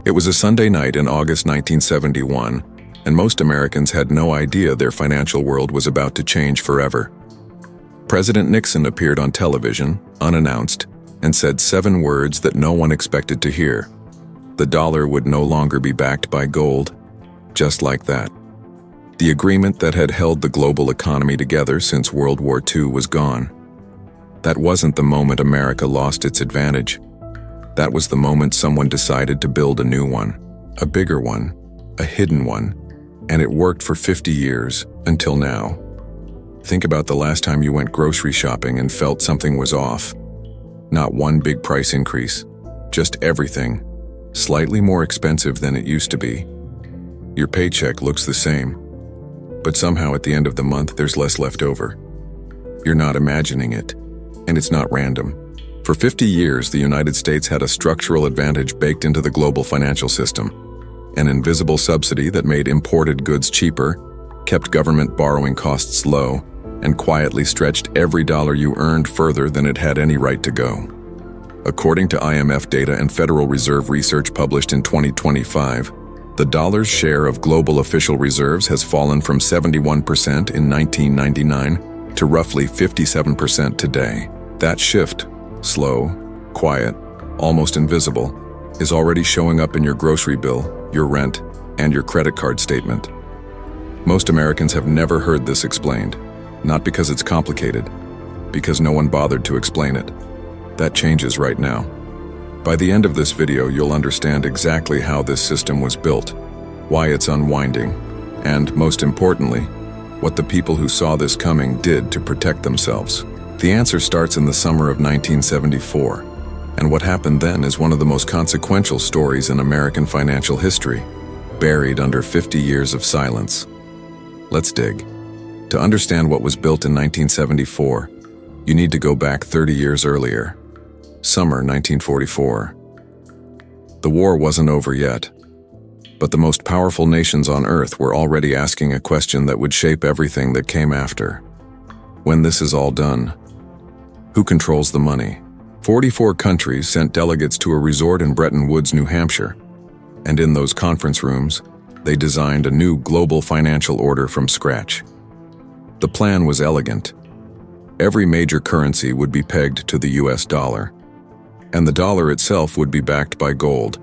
It was a Sunday night in August 1971, and most Americans had no idea their financial world was about to change forever. President Nixon appeared on television, unannounced, and said 7 words that no one expected to hear. The dollar would no longer be backed by gold. Just like that. The agreement that had held the global economy together since World War II was gone. That wasn't the moment America lost its advantage. That was the moment someone decided to build a new one, a bigger one, a hidden one, and it worked for 50 years, until now. Think about the last time you went grocery shopping and felt something was off. Not one big price increase, just everything, slightly more expensive than it used to be. Your paycheck looks the same, but somehow at the end of the month there's less left over. You're not imagining it, and it's not random. For 50 years, the United States had a structural advantage baked into the global financial system, an invisible subsidy that made imported goods cheaper, kept government borrowing costs low, and quietly stretched every dollar you earned further than it had any right to go. According to IMF data and Federal Reserve research published in 2025, the dollar's share of global official reserves has fallen from 71% in 1999 to roughly 57% today. That shift, slow, quiet, almost invisible, is already showing up in your grocery bill, your rent, and your credit card statement. Most Americans have never heard this explained, not because it's complicated, because no one bothered to explain it. That changes right now. By the end of this video, you'll understand exactly how this system was built, why it's unwinding, and, most importantly, what the people who saw this coming did to protect themselves. The answer starts in the summer of 1974, and what happened then is one of the most consequential stories in American financial history, buried under 50 years of silence. Let's dig. To understand what was built in 1974, you need to go back 30 years earlier. Summer 1944. The war wasn't over yet, but the most powerful nations on Earth were already asking a question that would shape everything that came after. When this is all done, who controls the money? 44 countries sent delegates to a resort in Bretton Woods, New Hampshire, and in those conference rooms, they designed a new global financial order from scratch. The plan was elegant. Every major currency would be pegged to the US dollar, and the dollar itself would be backed by gold,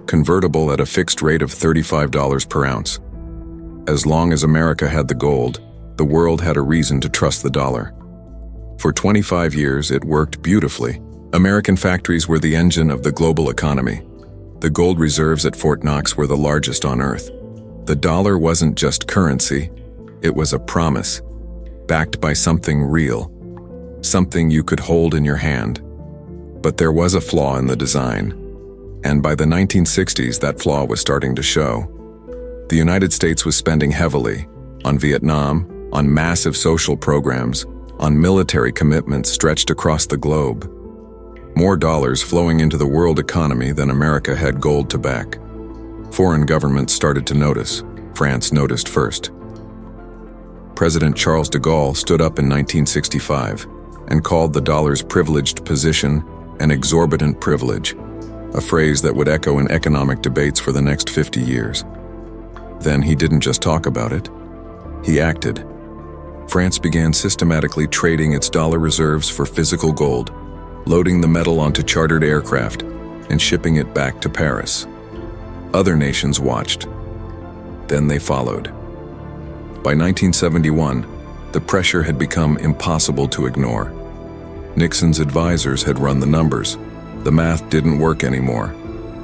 convertible at a fixed rate of $35 per ounce. As long as America had the gold, the world had a reason to trust the dollar. For 25 years, it worked beautifully. American factories were the engine of the global economy. The gold reserves at Fort Knox were the largest on Earth. The dollar wasn't just currency, it was a promise, backed by something real, something you could hold in your hand. But there was a flaw in the design, and by the 1960s that flaw was starting to show. The United States was spending heavily on Vietnam, on massive social programs, on military commitments stretched across the globe. More dollars flowing into the world economy than America had gold to back. Foreign governments started to notice. France noticed first. President Charles de Gaulle stood up in 1965 and called the dollar's privileged position an exorbitant privilege, a phrase that would echo in economic debates for the next 50 years. Then he didn't just talk about it, he acted. France began systematically trading its dollar reserves for physical gold, loading the metal onto chartered aircraft and shipping it back to Paris. Other nations watched. Then they followed. By 1971, the pressure had become impossible to ignore. Nixon's advisors had run the numbers. The math didn't work anymore.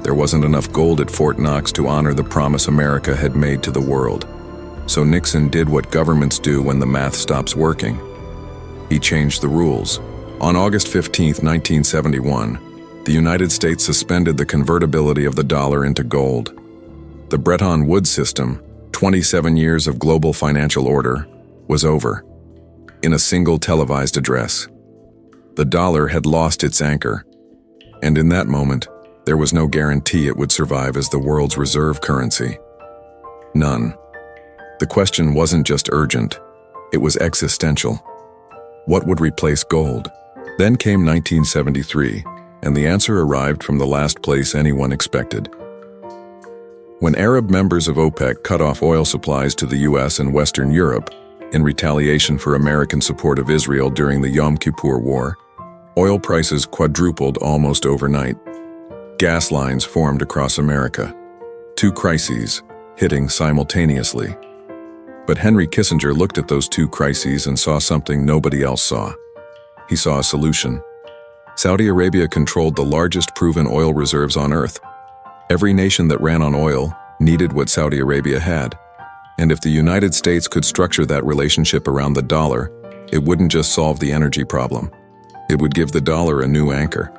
There wasn't enough gold at Fort Knox to honor the promise America had made to the world. So Nixon did what governments do when the math stops working. He changed the rules. On August 15, 1971, the United States suspended the convertibility of the dollar into gold. The Bretton Woods system, 27 years of global financial order, was over. In a single televised address, the dollar had lost its anchor, and in that moment, there was no guarantee it would survive as the world's reserve currency. None. The question wasn't just urgent, it was existential. What would replace gold? Then came 1973, and the answer arrived from the last place anyone expected. When Arab members of OPEC cut off oil supplies to the US and Western Europe in retaliation for American support of Israel during the Yom Kippur War, oil prices quadrupled almost overnight. Gas lines formed across America. Two crises hitting simultaneously. But Henry Kissinger looked at those two crises and saw something nobody else saw. He saw a solution. Saudi Arabia controlled the largest proven oil reserves on Earth. Every nation that ran on oil needed what Saudi Arabia had. And if the United States could structure that relationship around the dollar, it wouldn't just solve the energy problem. It would give the dollar a new anchor,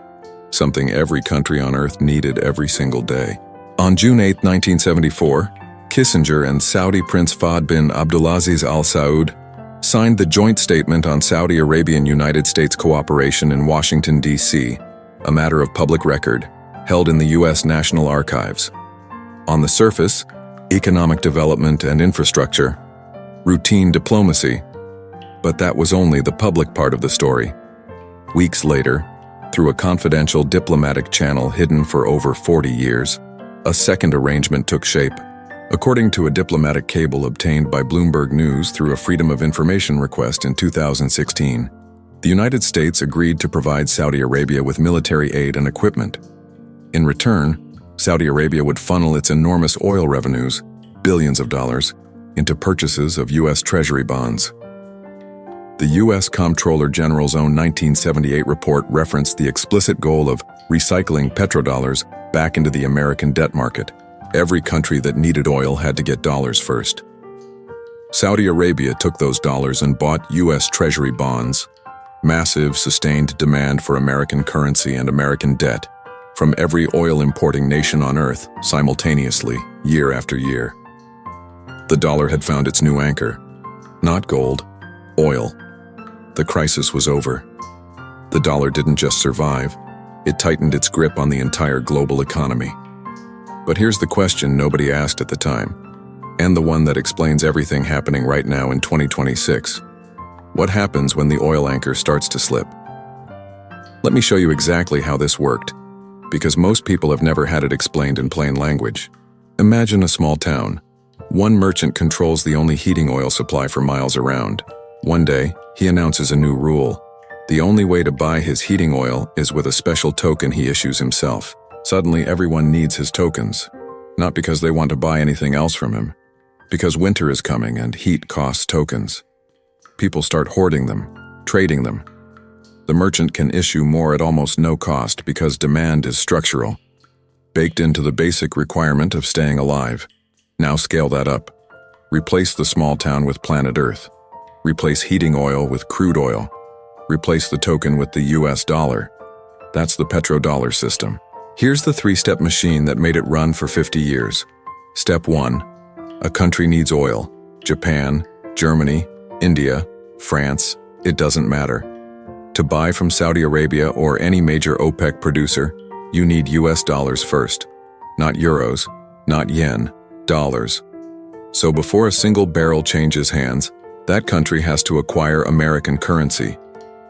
something every country on Earth needed every single day. On June 8, 1974, Kissinger and Saudi Prince Fahd bin Abdulaziz Al Saud signed the Joint Statement on Saudi Arabian-United States Cooperation in Washington, D.C., a matter of public record, held in the U.S. National Archives. On the surface, economic development and infrastructure, routine diplomacy, but that was only the public part of the story. Weeks later, through a confidential diplomatic channel hidden for over 40 years, a second arrangement took shape. According to a diplomatic cable obtained by Bloomberg News through a Freedom of Information request in 2016, the United States agreed to provide Saudi Arabia with military aid and equipment. In return, Saudi Arabia would funnel its enormous oil revenues, billions of dollars, into purchases of U.S. Treasury bonds. The U.S. Comptroller General's own 1978 report referenced the explicit goal of recycling petrodollars back into the American debt market. Every country that needed oil had to get dollars first. Saudi Arabia took those dollars and bought U.S. Treasury bonds, massive, sustained demand for American currency and American debt from every oil-importing nation on Earth simultaneously, year after year. The dollar had found its new anchor. Not gold, oil. The crisis was over. The dollar didn't just survive, it tightened its grip on the entire global economy. But here's the question nobody asked at the time, and the one that explains everything happening right now in 2026. What happens when the oil anchor starts to slip? Let me show you exactly how this worked, because most people have never had it explained in plain language. Imagine a small town. One merchant controls the only heating oil supply for miles around. One day, he announces a new rule. The only way to buy his heating oil is with a special token he issues himself. Suddenly, everyone needs his tokens, not because they want to buy anything else from him, because winter is coming and heat costs tokens. People start hoarding them, trading them. The merchant can issue more at almost no cost because demand is structural, baked into the basic requirement of staying alive. Now scale that up. Replace the small town with planet Earth. Replace heating oil with crude oil. Replace the token with the US dollar. That's the petrodollar system. Here's the three-step machine that made it run for 50 years. Step 1. A country needs oil. Japan, Germany, India, France, it doesn't matter. To buy from Saudi Arabia or any major OPEC producer, you need US dollars first. Not euros, not yen, dollars. So before a single barrel changes hands, that country has to acquire American currency.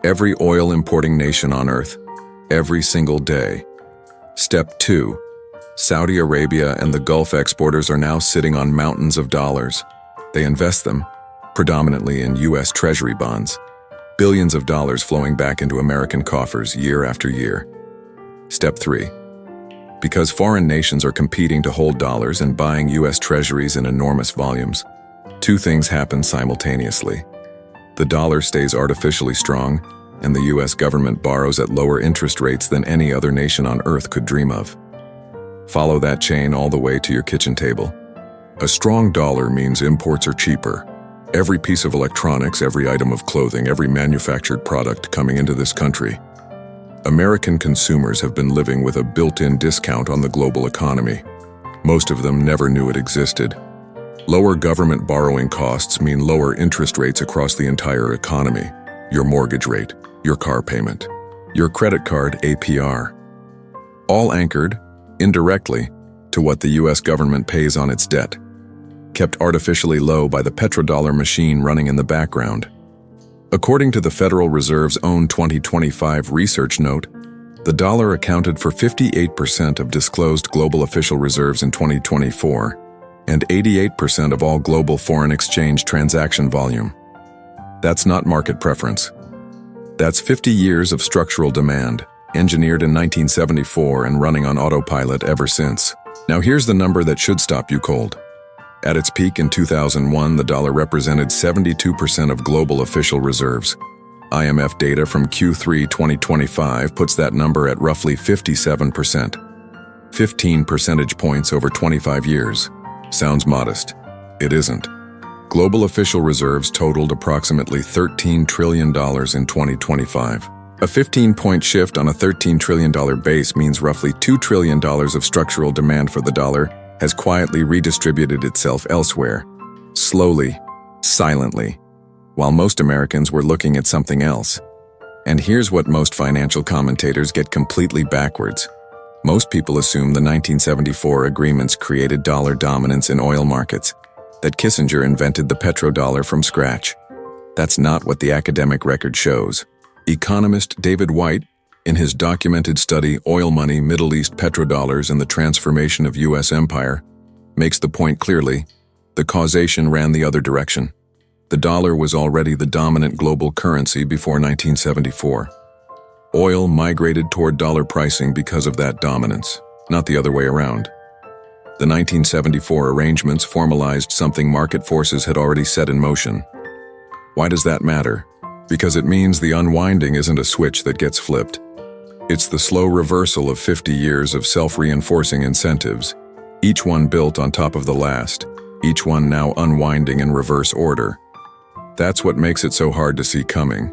Every oil-importing nation on Earth, every single day. Step 2. Saudi Arabia and the Gulf exporters are now sitting on mountains of dollars. They invest them, predominantly in U.S. Treasury bonds. Billions of dollars flowing back into American coffers year after year. Step 3. Because foreign nations are competing to hold dollars and buying U.S. Treasuries in enormous volumes, two things happen simultaneously. The dollar stays artificially strong, and the U.S. government borrows at lower interest rates than any other nation on Earth could dream of. Follow that chain all the way to your kitchen table. A strong dollar means imports are cheaper. Every piece of electronics, every item of clothing, every manufactured product coming into this country. American consumers have been living with a built-in discount on the global economy. Most of them never knew it existed. Lower government borrowing costs mean lower interest rates across the entire economy. Your mortgage rate, your car payment, your credit card APR. All anchored, indirectly, to what the U.S. government pays on its debt, kept artificially low by the petrodollar machine running in the background. According to the Federal Reserve's own 2025 research note, The dollar accounted for 58% of disclosed global official reserves in 2024 and 88% of all global foreign exchange transaction volume. That's not market preference. That's 50 years of structural demand, engineered in 1974 and running on autopilot ever since. Now here's the number that should stop you cold. At its peak in 2001, the dollar represented 72% of global official reserves. IMF data from Q3 2025 puts that number at roughly 57%. 15 percentage points over 25 years. Sounds modest. It isn't. Global official reserves totaled approximately $13 trillion in 2025. A 15-point shift on a $13 trillion base means roughly $2 trillion of structural demand for the dollar has quietly redistributed itself elsewhere, slowly, silently, while most Americans were looking at something else. And here's what most financial commentators get completely backwards. Most people assume the 1974 agreements created dollar dominance in oil markets, that Kissinger invented the petrodollar from scratch. That's not what the academic record shows. Economist David White, in his documented study Oil Money, Middle East Petrodollars and the Transformation of U.S. Empire, makes the point clearly: the causation ran the other direction. The dollar was already the dominant global currency before 1974. Oil migrated toward dollar pricing because of that dominance, not the other way around. The 1974 arrangements formalized something market forces had already set in motion. Why does that matter? Because it means the unwinding isn't a switch that gets flipped. It's the slow reversal of 50 years of self-reinforcing incentives, each one built on top of the last, each one now unwinding in reverse order. That's what makes it so hard to see coming,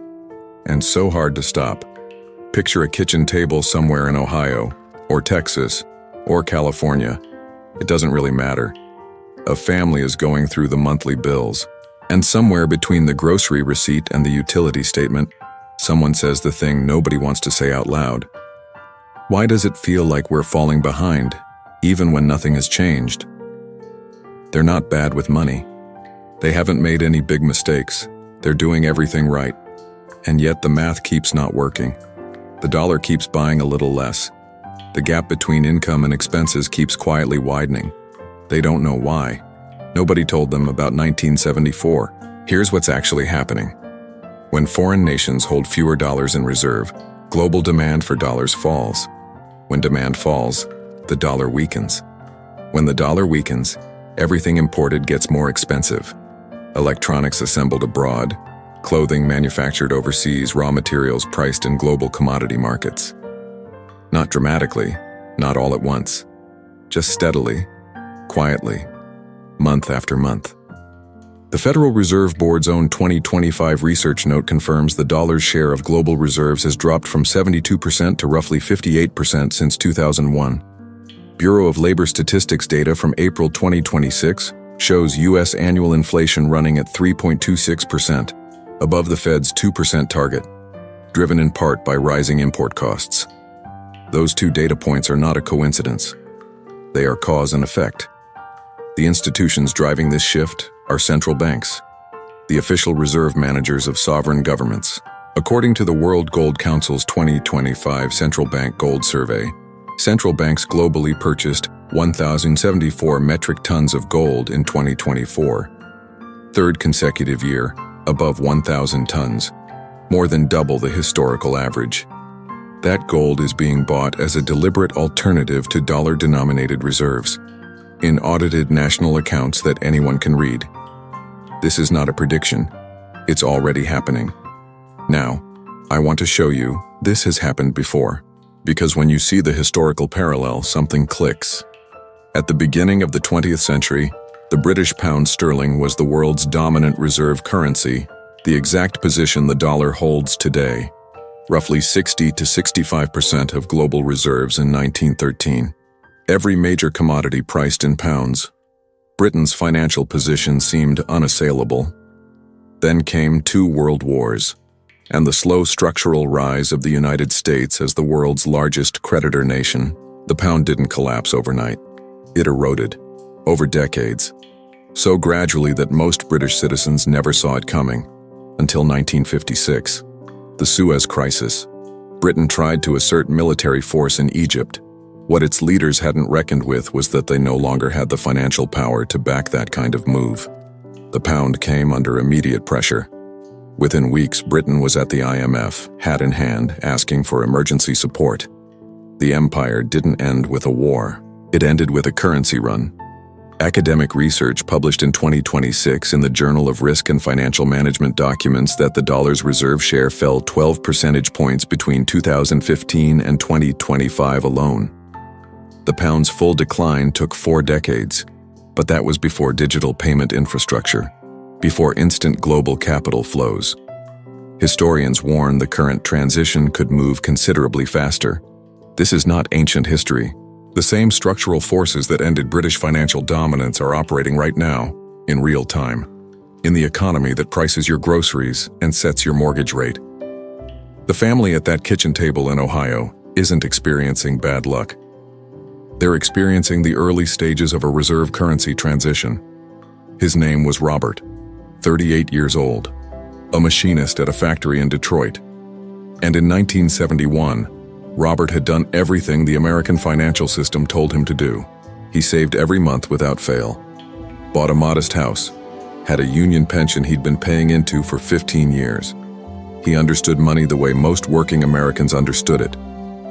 and so hard to stop. Picture a kitchen table somewhere in Ohio, or Texas, or California. It doesn't really matter. A family is going through the monthly bills, and somewhere between the grocery receipt and the utility statement, someone says the thing nobody wants to say out loud. Why does it feel like we're falling behind, even when nothing has changed? They're not bad with money. They haven't made any big mistakes. They're doing everything right. And yet the math keeps not working. The dollar keeps buying a little less. The gap between income and expenses keeps quietly widening. They don't know why. Nobody told them about 1974. Here's what's actually happening. When foreign nations hold fewer dollars in reserve, global demand for dollars falls. When demand falls, the dollar weakens. When the dollar weakens, everything imported gets more expensive. Electronics assembled abroad, clothing manufactured overseas, raw materials priced in global commodity markets. Not dramatically, not all at once, just steadily, quietly, month after month. The Federal Reserve Board's own 2025 research note confirms the dollar's share of global reserves has dropped from 72% to roughly 58% since 2001. Bureau of Labor Statistics data from April 2026 shows U.S. annual inflation running at 3.26%, above the Fed's 2% target, driven in part by rising import costs. Those two data points are not a coincidence. They are cause and effect. The institutions driving this shift are central banks, the official reserve managers of sovereign governments. According to the World Gold Council's 2025 Central Bank Gold Survey, central banks globally purchased 1,074 metric tons of gold in 2024, third consecutive year above 1,000 tons, more than double the historical average. That gold is being bought as a deliberate alternative to dollar-denominated reserves, in audited national accounts that anyone can read. This is not a prediction. It's already happening. Now, I want to show you this has happened before, because when you see the historical parallel, something clicks. At the beginning of the 20th century, the British pound sterling was the world's dominant reserve currency, the exact position the dollar holds today, roughly 60 to 65% of global reserves in 1913. Every major commodity priced in pounds. Britain's financial position seemed unassailable. Then came 2 world wars, and the slow structural rise of the United States as the world's largest creditor nation. The pound didn't collapse overnight. It eroded, over decades, so gradually that most British citizens never saw it coming, until 1956, the Suez Crisis. Britain tried to assert military force in Egypt. What its leaders hadn't reckoned with was that they no longer had the financial power to back that kind of move. The pound came under immediate pressure. Within weeks, Britain was at the IMF, hat in hand, asking for emergency support. The empire didn't end with a war. It ended with a currency run. Academic research published in 2026 in the Journal of Risk and Financial Management documents that the dollar's reserve share fell 12 percentage points between 2015 and 2025 alone. The pound's full decline took 4 decades, but that was before digital payment infrastructure, before instant global capital flows. Historians warn the current transition could move considerably faster. This is not ancient history. The same structural forces that ended British financial dominance are operating right now, in real time, in the economy that prices your groceries and sets your mortgage rate. The family at that kitchen table in Ohio isn't experiencing bad luck. They're experiencing the early stages of a reserve currency transition. His name was Robert, 38 years old, a machinist at a factory in Detroit. And in 1971, Robert had done everything the American financial system told him to do. He saved every month without fail, bought a modest house, had a union pension he'd been paying into for 15 years. He understood money the way most working Americans understood it,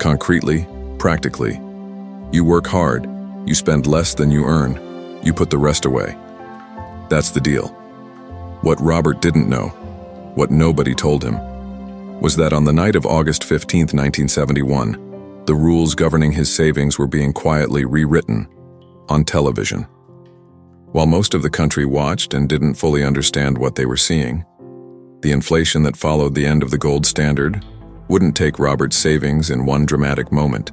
concretely, practically. You work hard, you spend less than you earn, you put the rest away. That's the deal. What Robert didn't know, what nobody told him, was that on the night of August 15, 1971, the rules governing his savings were being quietly rewritten on television. While most of the country watched and didn't fully understand what they were seeing, the inflation that followed the end of the gold standard wouldn't take Robert's savings in one dramatic moment.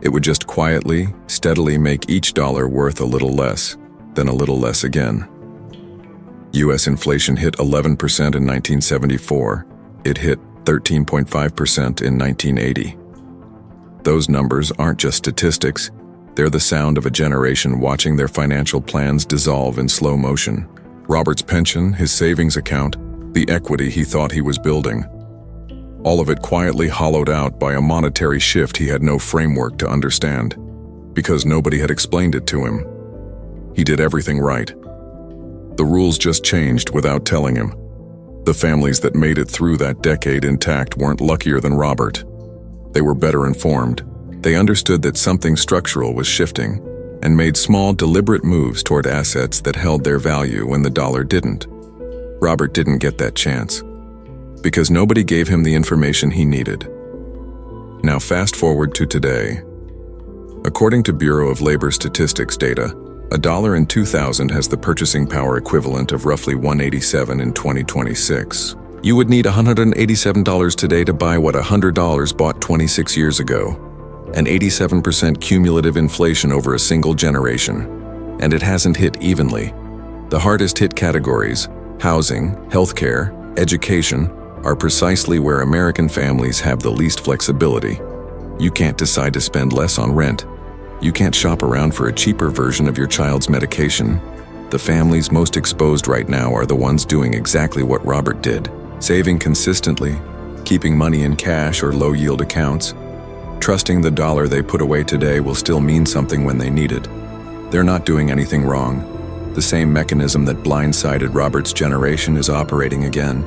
It would just quietly, steadily make each dollar worth a little less, then a little less again. U.S. inflation hit 11% in 1974. It hit 13.5% in 1980. Those numbers aren't just statistics, they're the sound of a generation watching their financial plans dissolve in slow motion. Robert's pension, his savings account, the equity he thought he was building, all of it quietly hollowed out by a monetary shift he had no framework to understand, because nobody had explained it to him. He did everything right. The rules just changed without telling him. The families that made it through that decade intact weren't luckier than Robert. They were better informed. They understood that something structural was shifting and made small, deliberate moves toward assets that held their value when the dollar didn't. Robert didn't get that chance because nobody gave him the information he needed. Now fast forward to today. According to Bureau of Labor Statistics data, $1 in 2000 has the purchasing power equivalent of roughly $187 in 2026. You would need $187 today to buy what $100 bought 26 years ago. An 87% cumulative inflation over a single generation. And it hasn't hit evenly. The hardest hit categories, housing, healthcare, education, are precisely where American families have the least flexibility. You can't decide to spend less on rent. You can't shop around for a cheaper version of your child's medication. The families most exposed right now are the ones doing exactly what Robert did, saving consistently, keeping money in cash or low-yield accounts, trusting the dollar they put away today will still mean something when they need it. They're not doing anything wrong. The same mechanism that blindsided Robert's generation is operating again,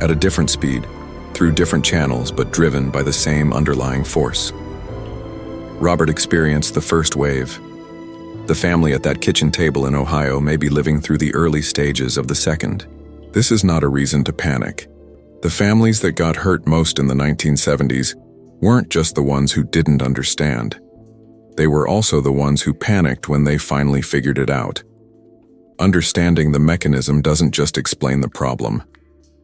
at a different speed, through different channels but driven by the same underlying force. Robert experienced the first wave. The family at that kitchen table in Ohio may be living through the early stages of the second. This is not a reason to panic. The families that got hurt most in the 1970s weren't just the ones who didn't understand. They were also the ones who panicked when they finally figured it out. Understanding the mechanism doesn't just explain the problem.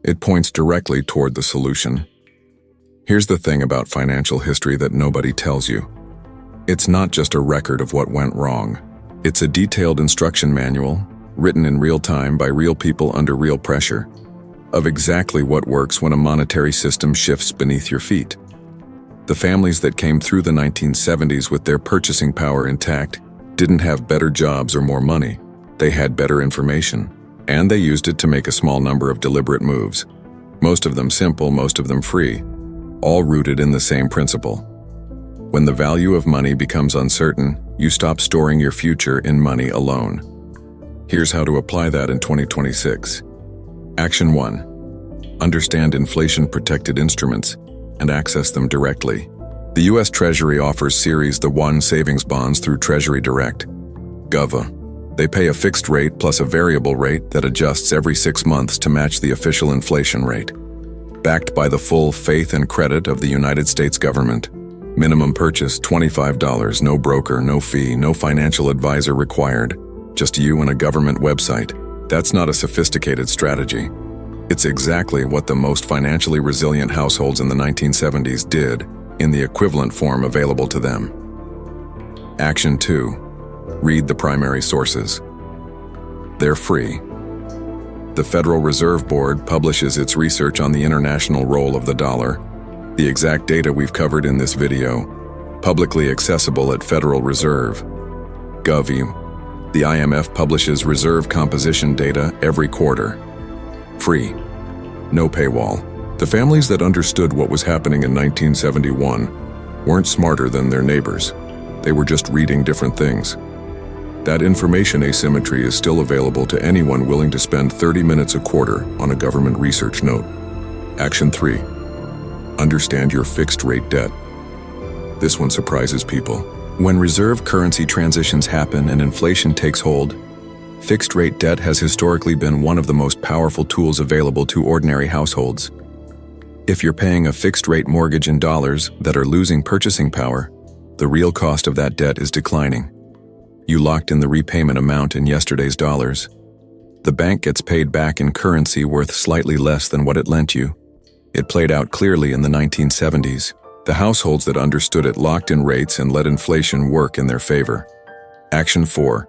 It points directly toward the solution. Here's the thing about financial history that nobody tells you. It's not just a record of what went wrong. It's a detailed instruction manual, written in real time by real people under real pressure, of exactly what works when a monetary system shifts beneath your feet. The families that came through the 1970s with their purchasing power intact didn't have better jobs or more money. They had better information, and they used it to make a small number of deliberate moves. Most of them simple, most of them free. all rooted in the same principle. When the value of money becomes uncertain, you stop storing your future in money alone. Here's how to apply that in 2026. Action 1. Understand inflation-protected instruments and access them directly. The U.S. Treasury offers Series the 1 savings bonds through Treasury Direct, GOVA. They pay a fixed rate plus a variable rate that adjusts every 6 months to match the official inflation rate. Backed by the full faith and credit of the United States government. Minimum purchase $25, no broker, no fee, no financial advisor required. Just you and a government website. That's not a sophisticated strategy. It's exactly what the most financially resilient households in the 1970s did in the equivalent form available to them. Action 2. Read the primary sources. They're free. The Federal Reserve Board publishes its research on the international role of the dollar. The exact data we've covered in this video, publicly accessible at Federal Reserve. Gov. The IMF publishes reserve composition data every quarter. Free. No paywall. The families that understood what was happening in 1971 weren't smarter than their neighbors. They were just reading different things. That information asymmetry is still available to anyone willing to spend 30 minutes a quarter on a government research note. Action 3. Understand your fixed-rate debt. This one surprises people. When reserve currency transitions happen and inflation takes hold, fixed-rate debt has historically been one of the most powerful tools available to ordinary households. If you're paying a fixed-rate mortgage in dollars that are losing purchasing power, the real cost of that debt is declining. You locked in the repayment amount in yesterday's dollars. The bank gets paid back in currency worth slightly less than what it lent you. It played out clearly in the 1970s. The households that understood it locked in rates and let inflation work in their favor. Action 4.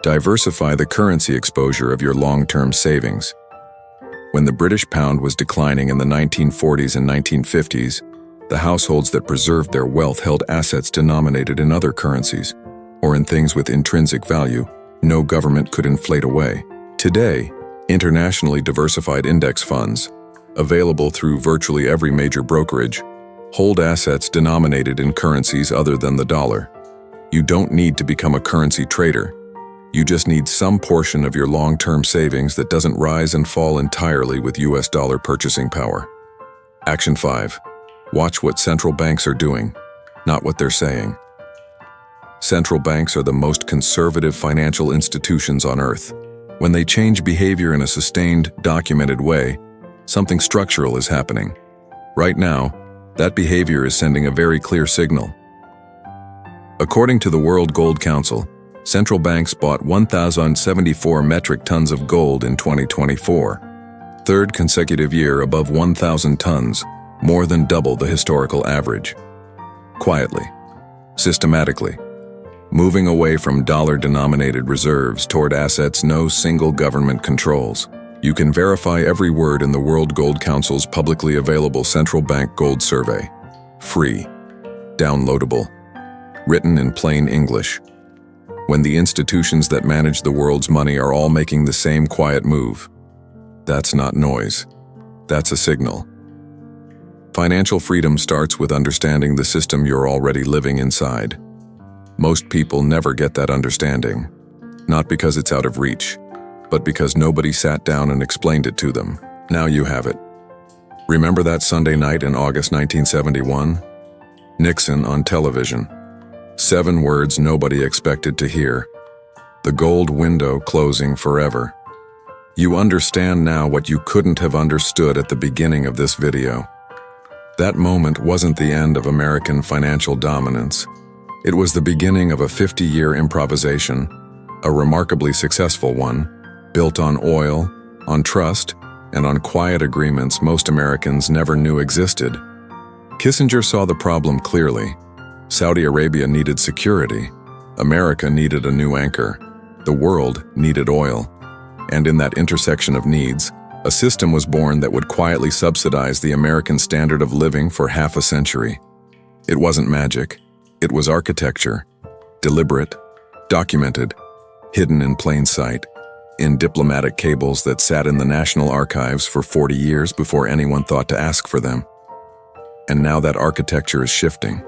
Diversify the currency exposure of your long-term savings. When the British pound was declining in the 1940s and 1950s, the households that preserved their wealth held assets denominated in other currencies, or in things with intrinsic value no government could inflate away. Today, internationally diversified index funds, available through virtually every major brokerage, hold assets denominated in currencies other than the dollar. You don't need to become a currency trader. You just need some portion of your long-term savings that doesn't rise and fall entirely with US dollar purchasing power. Action 5. Watch what central banks are doing, not what they're saying. Central banks are the most conservative financial institutions on earth. When they change behavior in a sustained, documented way, something structural is happening. Right now, that behavior is sending a very clear signal. According to the World Gold Council, central banks bought 1,074 metric tons of gold in 2024, third consecutive year above 1,000 tons, more than double the historical average. Quietly, systematically, moving away from dollar-denominated reserves toward assets no single government controls. You can verify every word in the World Gold Council's publicly available Central Bank Gold Survey. Free. Downloadable. Written in plain English. When the institutions that manage the world's money are all making the same quiet move, that's not noise. That's a signal. Financial freedom starts with understanding the system you're already living inside. Most people never get that understanding, not because it's out of reach, but because nobody sat down and explained it to them. Now you have it. Remember that Sunday night in August 1971? Nixon on television. 7 words nobody expected to hear. The gold window closing forever. You understand now what you couldn't have understood at the beginning of this video. That moment wasn't the end of American financial dominance. It was the beginning of a 50-year improvisation, a remarkably successful one, built on oil, on trust, and on quiet agreements most Americans never knew existed. Kissinger saw the problem clearly. Saudi Arabia needed security. America needed a new anchor. The world needed oil. And in that intersection of needs, a system was born that would quietly subsidize the American standard of living for half a century. It wasn't magic. It was architecture. Deliberate, documented, hidden in plain sight, in diplomatic cables that sat in the National Archives for 40 years before anyone thought to ask for them. And now that architecture is shifting.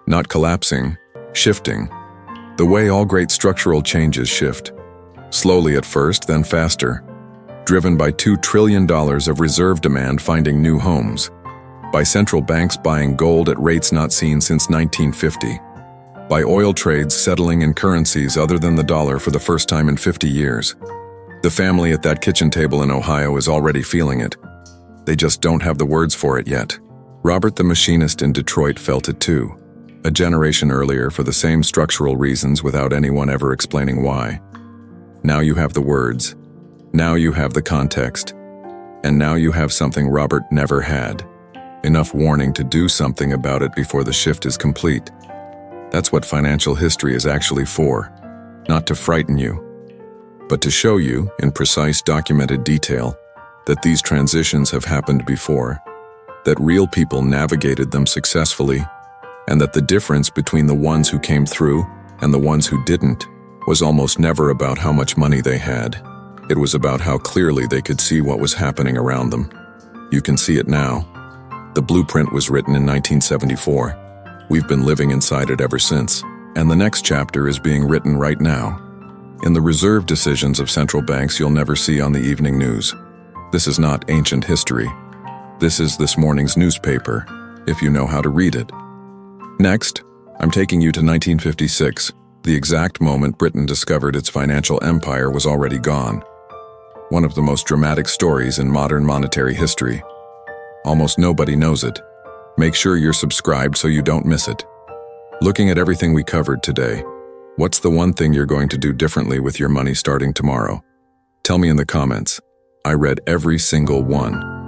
Not collapsing, shifting. The way all great structural changes shift. Slowly at first, then faster. Driven by $2 trillion of reserve demand finding new homes. By central banks buying gold at rates not seen since 1950. By oil trades settling in currencies other than the dollar for the first time in 50 years. The family at that kitchen table in Ohio is already feeling it. They just don't have the words for it yet. Robert the machinist in Detroit felt it too, a generation earlier for the same structural reasons without anyone ever explaining why. Now you have the words. Now you have the context. And now you have something Robert never had. Enough warning to do something about it before the shift is complete. That's what financial history is actually for. Not to frighten you, but to show you, in precise documented detail, that these transitions have happened before, that real people navigated them successfully, and that the difference between the ones who came through and the ones who didn't was almost never about how much money they had. It was about how clearly they could see what was happening around them. You can see it now. The blueprint was written in 1974. We've been living inside it ever since, and the next chapter is being written right now. In the reserve decisions of central banks you'll never see on the evening news. This is not ancient history. This is this morning's newspaper, if you know how to read it. Next, I'm taking you to 1956, the exact moment Britain discovered its financial empire was already gone. One of the most dramatic stories in modern monetary history. Almost nobody knows it. Make sure you're subscribed so you don't miss it. Looking at everything we covered today, what's the one thing you're going to do differently with your money starting tomorrow? Tell me in the comments. I read every single one.